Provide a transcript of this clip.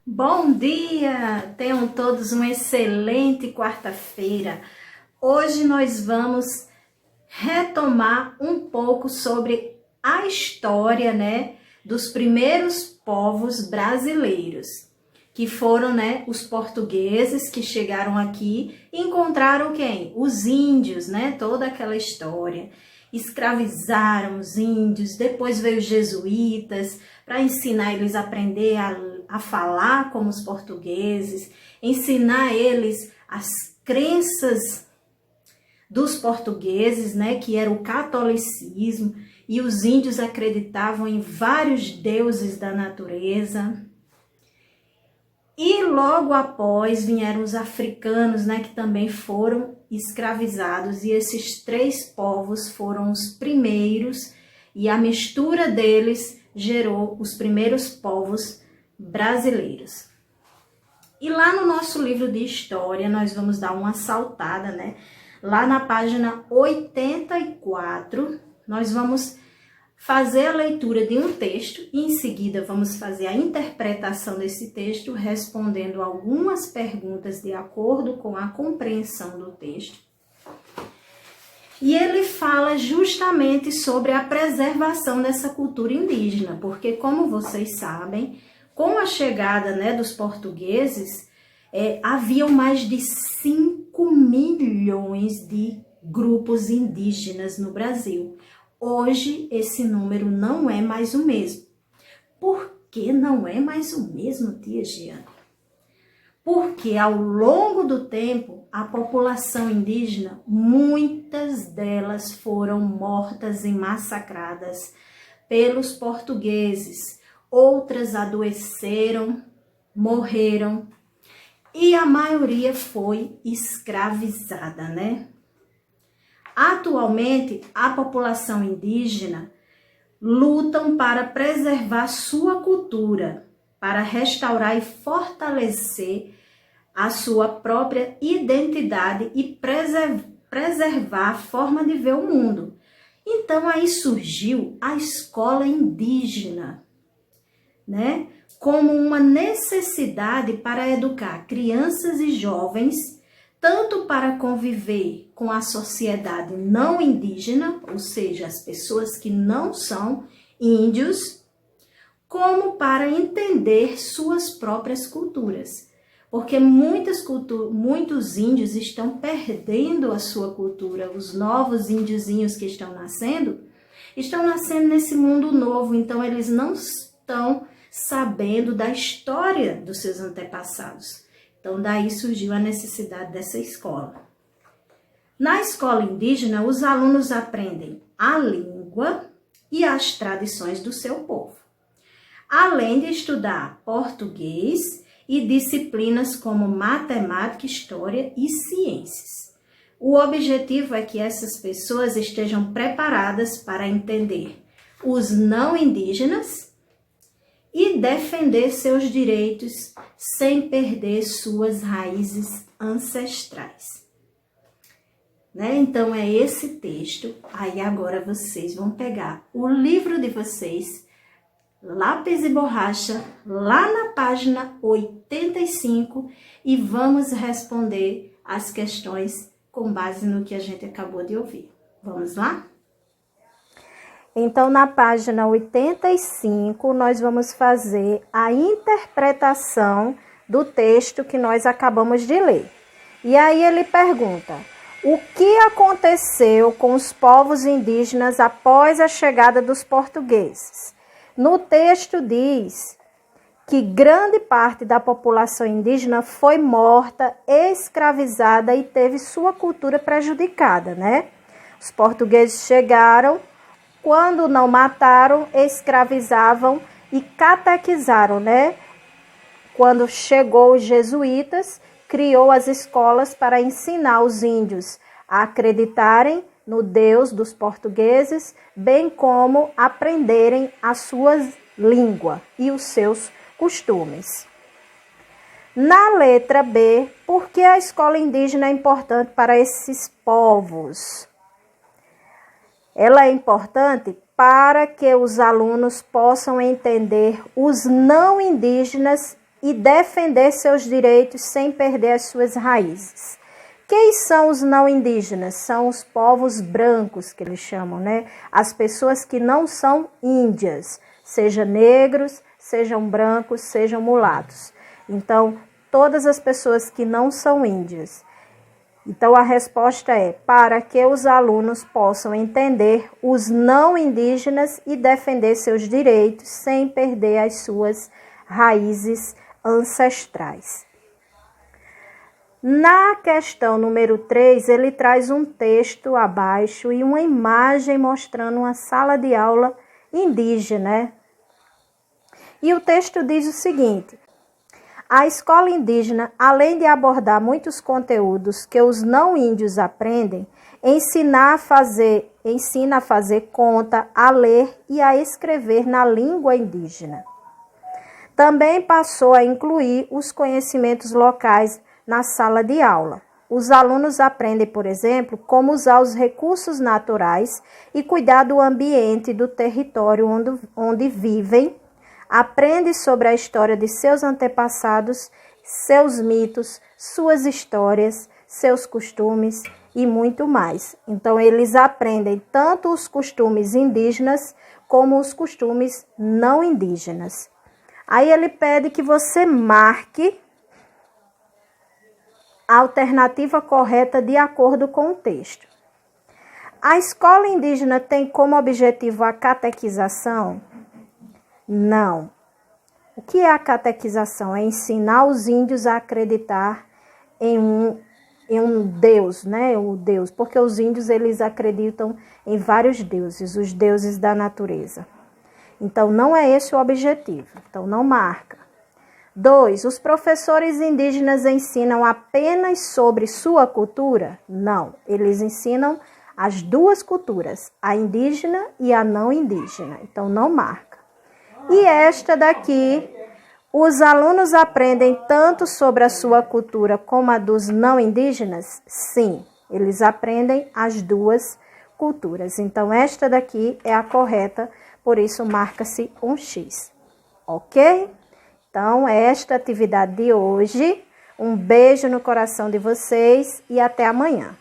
Bom dia! Tenham todos uma excelente quarta-feira. Hoje nós vamos retomar um pouco sobre a história, dos primeiros povos brasileiros, que foram, os portugueses que chegaram aqui e encontraram quem? Os índios, toda aquela história. Escravizaram os índios, depois veio os jesuítas para ensinar eles a aprender a falar como os portugueses, ensinar eles as crenças dos portugueses, que era o catolicismo, e os índios acreditavam em vários deuses da natureza. E logo após vieram os africanos, que também foram escravizados, e esses três povos foram os primeiros, e a mistura deles gerou os primeiros povos brasileiros. E lá no nosso livro de história, nós vamos dar uma saltada, lá na página 84, nós vamos fazer a leitura de um texto e em seguida vamos fazer a interpretação desse texto, respondendo algumas perguntas de acordo com a compreensão do texto. E ele fala justamente sobre a preservação dessa cultura indígena, porque como vocês sabem, com a chegada dos portugueses, haviam mais de 5 milhões de grupos indígenas no Brasil. Hoje, esse número não é mais o mesmo. Por que não é mais o mesmo, tia Giana? Porque ao longo do tempo, a população indígena, muitas delas foram mortas e massacradas pelos portugueses. Outras adoeceram, morreram e a maioria foi escravizada, Atualmente, a população indígena lutam para preservar sua cultura, para restaurar e fortalecer a sua própria identidade e preservar a forma de ver o mundo. Então, aí surgiu a escola indígena, como uma necessidade para educar crianças e jovens, tanto para conviver com a sociedade não indígena, ou seja, as pessoas que não são índios, como para entender suas próprias culturas. Porque muitos índios estão perdendo a sua cultura. Os novos índiozinhos que estão nascendo nesse mundo novo, então eles não estão sabendo da história dos seus antepassados. Então, daí surgiu a necessidade dessa escola. Na escola indígena, os alunos aprendem a língua e as tradições do seu povo, além de estudar português e disciplinas como matemática, história e ciências. O objetivo é que essas pessoas estejam preparadas para entender os não indígenas e defender seus direitos sem perder suas raízes ancestrais. Então, é esse texto. Aí agora vocês vão pegar o livro de vocês, lápis e borracha, lá na página 85 e vamos responder as questões com base no que a gente acabou de ouvir. Vamos lá? Então, na página 85, nós vamos fazer a interpretação do texto que nós acabamos de ler. E aí ele pergunta: o que aconteceu com os povos indígenas após a chegada dos portugueses? No texto diz que grande parte da população indígena foi morta, escravizada e teve sua cultura prejudicada, Os portugueses chegaram. Quando não mataram, escravizavam e catequizaram, Quando chegou os jesuítas, criou as escolas para ensinar os índios a acreditarem no Deus dos portugueses, bem como aprenderem a sua língua e os seus costumes. Na letra B, por que a escola indígena é importante para esses povos? Ela é importante para que os alunos possam entender os não indígenas e defender seus direitos sem perder as suas raízes. Quem são os não indígenas? São os povos brancos, que eles chamam, né? As pessoas que não são índias, sejam negros, sejam brancos, sejam mulatos. Então, todas as pessoas que não são índias. Então, a resposta é para que os alunos possam entender os não indígenas e defender seus direitos sem perder as suas raízes ancestrais. Na questão número 3, ele traz um texto abaixo e uma imagem mostrando uma sala de aula indígena. E o texto diz o seguinte: a escola indígena, além de abordar muitos conteúdos que os não índios aprendem, ensina a fazer conta, a ler e a escrever na língua indígena. Também passou a incluir os conhecimentos locais na sala de aula. Os alunos aprendem, por exemplo, como usar os recursos naturais e cuidar do ambiente do território onde vivem. Aprende sobre a história de seus antepassados, seus mitos, suas histórias, seus costumes e muito mais. Então, eles aprendem tanto os costumes indígenas como os costumes não indígenas. Aí ele pede que você marque a alternativa correta de acordo com o texto. A escola indígena tem como objetivo a catequização? Não. O que é a catequização? É ensinar os índios a acreditar em um Deus, né? O Deus, porque os índios eles acreditam em vários deuses, os deuses da natureza. Então, não é esse o objetivo. Então, não marca. 2. Os professores indígenas ensinam apenas sobre sua cultura? Não. Eles ensinam as duas culturas, a indígena e a não indígena. Então, não marca. E esta daqui, os alunos aprendem tanto sobre a sua cultura como a dos não indígenas? Sim, eles aprendem as duas culturas. Então, esta daqui é a correta, por isso marca-se um X. Ok? Então, esta atividade de hoje. Um beijo no coração de vocês e até amanhã.